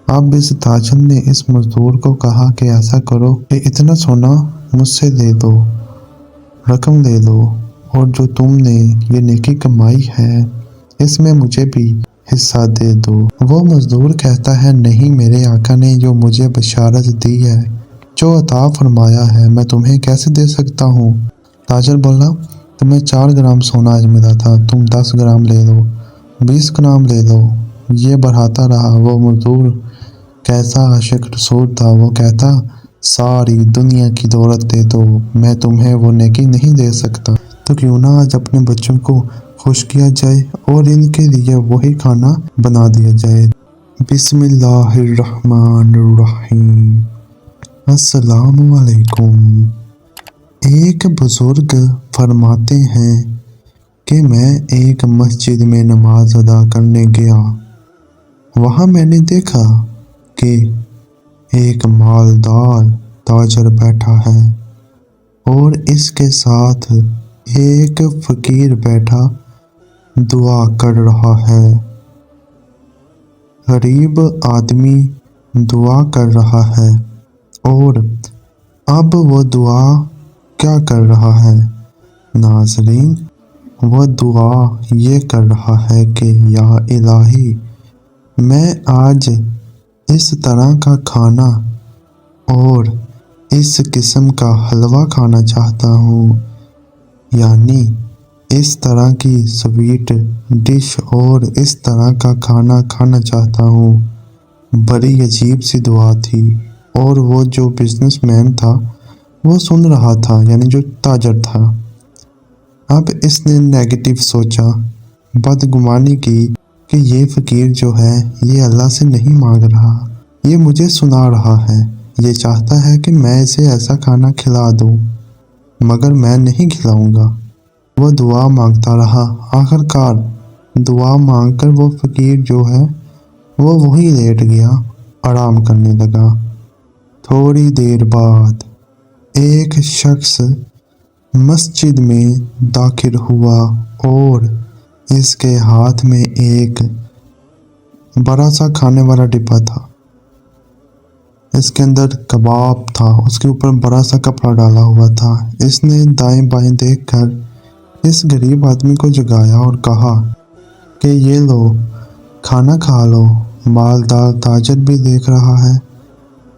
अब इस ताजर ने इस मजदूर को कहा कि ऐसा करो कि इतना सोना मुझसे ले दो, रकम दे दो, और जो तुमने ये नेकी कमाई है इसमें मुझे भी हिस्सा दे दो। वो मजदूर कहता है, नहीं, मेरे आका ने जो मुझे बशारत दी है, जो अता फरमाया है, मैं तुम्हें कैसे दे सकता हूँ। ताजर बोला, तुम्हें 4 ग्राम सोना आज मिला था, तुम 10 ग्राम ले लो, 20 ग्राम ले लो। ये बढ़ाता रहा। वो मजदूर कैसा आशिक रसूल था, वो कहता, सारी दुनिया की दौलत दे दो, मैं तुम्हें वो नेकी नहीं दे सकता। तो क्यों ना आज अपने बच्चों को खुश किया जाए और इनके लिए वही खाना बना दिया जाए। बिस्मिल्लाहिर्रहमानिर्रहीम। अस्सलामु अलैकुम। एक बुजुर्ग फरमाते हैं कि मैं एक मस्जिद में नमाज अदा करने गया। वहाँ मैंने देखा कि एक मालदार ताजर बैठा है और इसके साथ एक फकीर बैठा दुआ कर रहा है। गरीब आदमी दुआ कर रहा है और अब वो दुआ क्या कर रहा है नाज़रीन, वो दुआ ये कर रहा है कि या इलाही, मैं आज इस तरह का खाना और इस किस्म का हलवा खाना चाहता हूँ, यानी इस तरह की स्वीट डिश और इस तरह का खाना खाना चाहता हूँ। बड़ी अजीब सी दुआ थी और वो जो बिजनेसमैन था वो सुन रहा था, यानी जो ताजर था। अब इसने नेगेटिव सोचा, बदगुमानी की कि ये फ़कीर जो है ये अल्लाह से नहीं मांग रहा, ये मुझे सुना रहा है, ये चाहता है कि मैं इसे ऐसा खाना खिला दूँ, मगर मैं नहीं खिलाऊँगा। वो दुआ मांगता रहा। आखिरकार दुआ मांगकर वो फ़कीर जो है वो वहीं लेट गया, आराम करने लगा। थोड़ी देर बाद एक शख्स मस्जिद में दाखिल हुआ और इसके हाथ में एक बड़ा सा खाने वाला डिब्बा था। इसके अंदर कबाब था, उसके ऊपर बड़ा सा कपड़ा डाला हुआ था। इसने दाएं बाएं देखकर इस गरीब आदमी को जगाया और कहा कि ये लो, खाना खा लो। मालदार ताजर भी देख रहा है।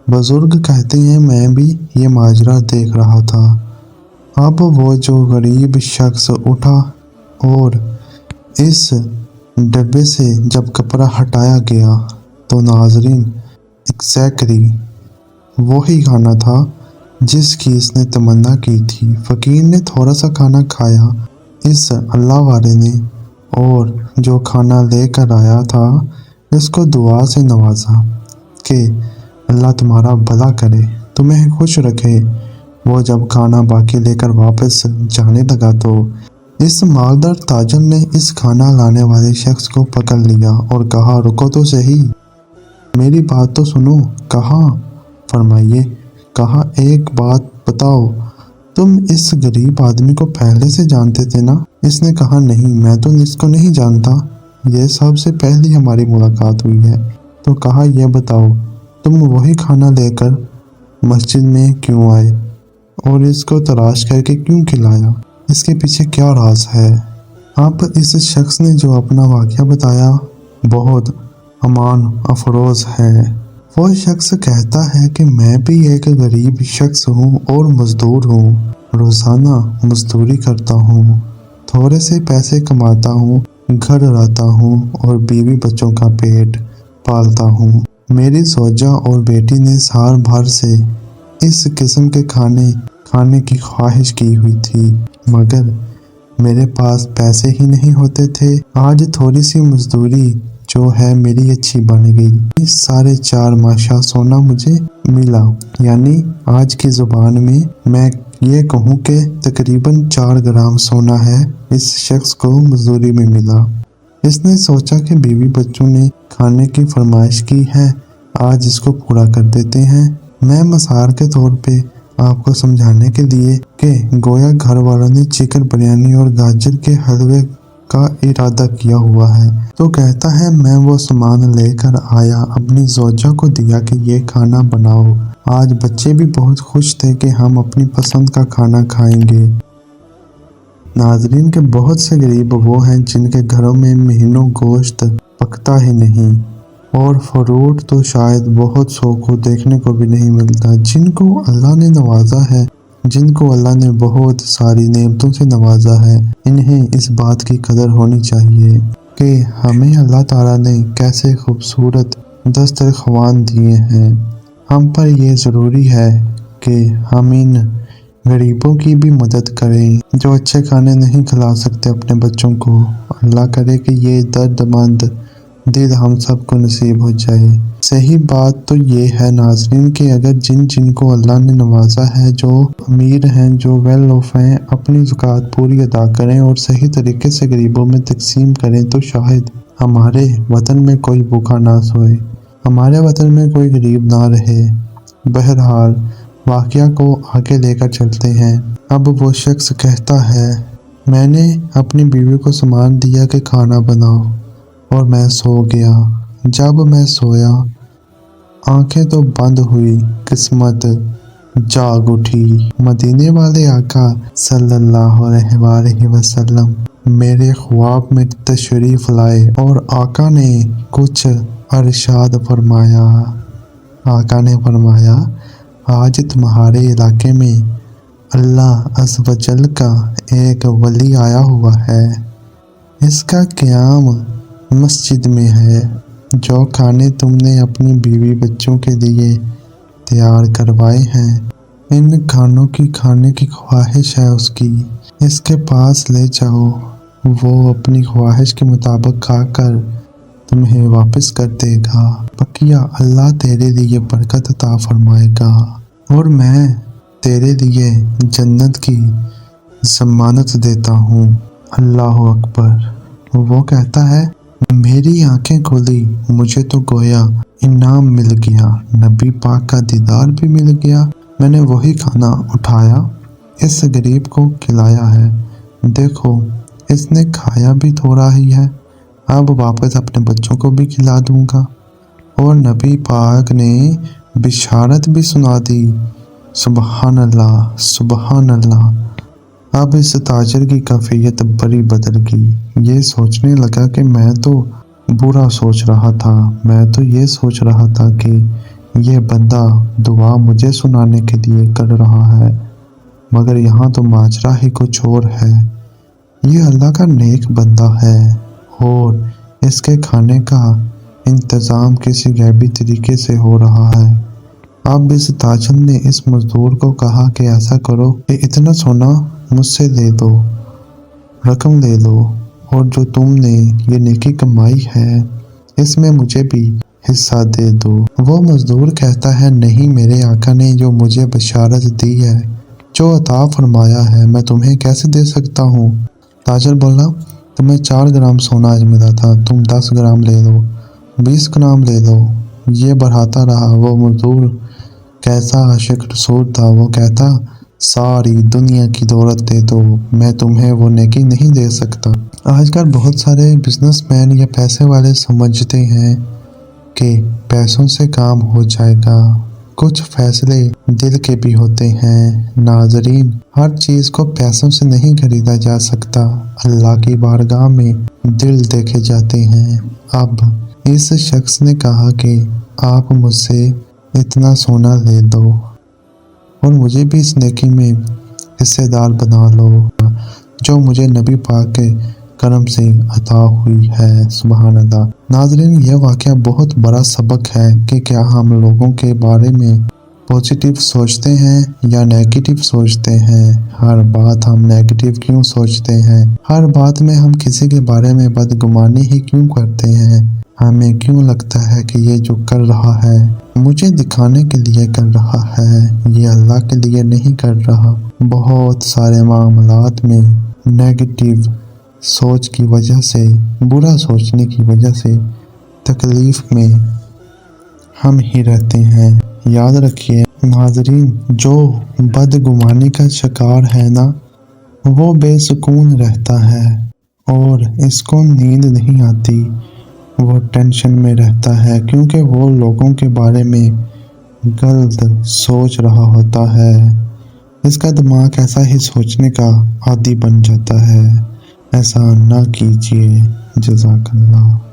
बुजुर्ग कहते हैं, मैं भी ये माजरा देख रहा था। अब वो जो गरीब शख्स उठा और इस डब्बे से जब कपड़ा हटाया गया तो नाजरीन एग्जैक्टली वही खाना था जिसकी इसने तमन्ना की थी। फ़कीर ने थोड़ा सा खाना खाया, इस अल्लाह वाले ने, और जो खाना लेकर आया था इसको दुआ से नवाजा कि अल्लाह तुम्हारा भला करे, तुम्हें खुश रखे। वो जब खाना बाकी लेकर वापस जाने लगा तो इस मालदार ताजर ने इस खाना लाने वाले शख्स को पकड़ लिया और कहा, रुको तो सही, मेरी बात तो सुनो। कहा, फरमाइए। कहा, एक बात बताओ, तुम इस गरीब आदमी को पहले से जानते थे ना? इसने कहा, नहीं, मैं तो इसको नहीं जानता, ये सबसे पहली हमारी मुलाकात हुई है। तो कहा, यह बताओ, तुम वही खाना लेकर मस्जिद में क्यों आए और इसको तलाश करके क्यों खिलाया? इसके पीछे क्या राज है? अब इस शख्स ने जो अपना वाक़या बताया बहुत अमान अफरोज़ है। वो शख्स कहता है कि मैं भी एक गरीब शख्स हूँ और मज़दूर हूँ, रोज़ाना मज़दूरी करता हूँ, थोड़े से पैसे कमाता हूँ, घर रहता हूँ और बीवी बच्चों का पेट पालता हूँ। मेरी सोजा और बेटी ने साल भर से इस किस्म के खाने की ख्वाहिश की हुई थी, मगर मेरे पास पैसे ही नहीं होते थे। आज थोड़ी सी मजदूरी जो है मेरी अच्छी बन गई। 4.5 माशा सोना मुझे मिला, यानी आज की ज़ुबान में मैं ये कहूँ कि तकरीबन 4 ग्राम सोना है इस शख्स को मजदूरी में मिला। इसने सोचा कि बीवी बच्चों ने खाने की फरमाइश की है, आज इसको पूरा कर देते हैं। मैं मसाल के तौर पे आपको समझाने के लिए कि गोया घर वालों ने चिकन बिरयानी और गाजर के हलवे का इरादा किया हुआ है। तो कहता है मैं वो सामान लेकर आया, अपनी ज़ौजा को दिया कि ये खाना बनाओ। आज बच्चे भी बहुत खुश थे कि हम अपनी पसंद का खाना खाएंगे। नाजरीन के बहुत से गरीब वो हैं जिनके घरों में महीनों गोश्त पकता ही नहीं, और फ्रूट तो शायद बहुत सौ को देखने को भी नहीं मिलता। जिनको अल्लाह ने नवाजा है, जिनको अल्लाह ने बहुत सारी नेमतों से नवाजा है, इन्हें इस बात की कदर होनी चाहिए कि हमें अल्लाह ताला ने कैसे खूबसूरत दस्तरख्वान दिए हैं। हम पर ये ज़रूरी है कि हम इन गरीबों की भी मदद करें जो अच्छे खाने नहीं खिला सकते अपने बच्चों को। अल्लाह करे कि ये दर्दमंद दिल हम सबको नसीब हो जाए। सही बात तो ये है नाजरीन कि अगर जिनको अल्लाह ने नवाजा है, जो अमीर हैं, जो वेल ऑफ हैं, अपनी ज़कात पूरी अदा करें और सही तरीके से गरीबों में तकसीम करें, तो शायद हमारे वतन में कोई भूखा ना सोए, हमारे वतन में कोई गरीब ना रहे। बहरहाल वाक़या को आगे लेकर चलते हैं। अब वो शख्स कहता है, मैंने अपनी बीवी को सामान दिया कि खाना बनाओ और मैं सो गया। जब मैं सोया, आंखें तो बंद हुई, किस्मत जाग उठी। मदीने वाले आका सल्लल्लाहु अलैहि वसल्लम मेरे ख्वाब में तशरीफ लाए और आका ने कुछ अरशाद फरमाया। आका ने फरमाया, आज तुम्हारे इलाके में अल्लाह अज़्ज़ व जल का एक वली आया हुआ है। इसका क़याम मस्जिद में है। जो खाने तुमने अपनी बीवी बच्चों के लिए तैयार करवाए हैं, इन खानों की खाने की ख्वाहिश है उसकी, इसके पास ले जाओ। वो अपनी ख्वाहिश के मुताबिक खाकर तुम्हें वापस कर देगा। बकिया अल्लाह तेरे लिए बरकत अता फरमाएगा और मैं तेरे लिए जन्नत की ज़मानत देता हूँ। अल्लाह अकबर। वो कहता है, मेरी आंखें खुली, मुझे तो गोया इनाम मिल गया, नबी पाक का दीदार भी मिल गया। मैंने वही खाना उठाया, इस गरीब को खिलाया है। देखो, इसने खाया भी थोड़ा ही है, अब वापस अपने बच्चों को भी खिला दूंगा। और नबी पाक ने बिशारत भी सुना दी। सुबहान अल्लाह, सुबहान अल्लाह। अब इस ताजर की कैफियत बड़ी बदल गई। ये सोचने लगा कि मैं तो बुरा सोच रहा था, मैं तो ये सोच रहा था कि ये बंदा दुआ मुझे सुनाने के लिए कर रहा है, मगर यहाँ तो माजरा ही कुछ और है। ये अल्लाह का नेक बंदा है और इसके खाने का इंतज़ाम किसी गैबी तरीके से हो रहा है। अब इस ताजर ने इस मजदूर को कहा कि ऐसा करो कि इतना सोना मुझसे ले दो, रकम ले लो, और जो तुमने ये नेकी कमाई है इसमें मुझे भी हिस्सा दे दो। वो मजदूर कहता है, नहीं, मेरे आका ने जो मुझे बशारत दी है, जो अता फरमाया है, मैं तुम्हें कैसे दे सकता हूँ। ताजर बोला, तुम्हें 4 ग्राम सोना आज मिला था, तुम 10 ग्राम ले लो, 20 ग्राम ले लो। ये बढ़ाता रहा। वो मजदूर कैसा आशिक रसूल था। वो कहता, सारी दुनिया की दौलत दे दो, मैं तुम्हें वो नेकी नहीं दे सकता। आजकल बहुत सारे बिजनेसमैन या पैसे वाले समझते हैं कि पैसों से काम हो जाएगा। कुछ फैसले दिल के भी होते हैं। नाजरीन, हर चीज़ को पैसों से नहीं खरीदा जा सकता। अल्लाह की बारगाह में दिल देखे जाते हैं। अब इस शख्स ने कहा कि आप मुझसे इतना सोना ले दो और मुझे भी इस नेकी में हिस्सेदार बना लो जो मुझे नबी पाक के करम से अता हुई है। सुबहान अल्लाह। नाज़रीन, यह वाक़या बहुत बड़ा सबक है कि क्या हम लोगों के बारे में पॉजिटिव सोचते हैं या नेगेटिव सोचते हैं। हर बात हम नेगेटिव क्यों सोचते हैं, हर बात में हम किसी के बारे में बदगुमानी ही क्यों करते हैं। हमें क्यों लगता है कि ये जो कर रहा है मुझे दिखाने के लिए कर रहा है, ये अल्लाह के लिए नहीं कर रहा। बहुत सारे मामलात में नेगेटिव सोच की वजह से, बुरा सोचने की वजह से तकलीफ़ में हम ही रहते हैं। याद रखिए नाज़रीन, जो बदगुमानी का शिकार है ना, वो बेसुकून रहता है اور اس کو نیند نہیں آتی، وہ ٹینشن میں رہتا ہے کیونکہ وہ لوگوں کے بارے میں غلط سوچ رہا ہوتا ہے۔ اس کا دماغ ایسا ہی سوچنے کا عادی بن جاتا ہے۔ ایسا نہ کیجیے۔ جزاک اللہ۔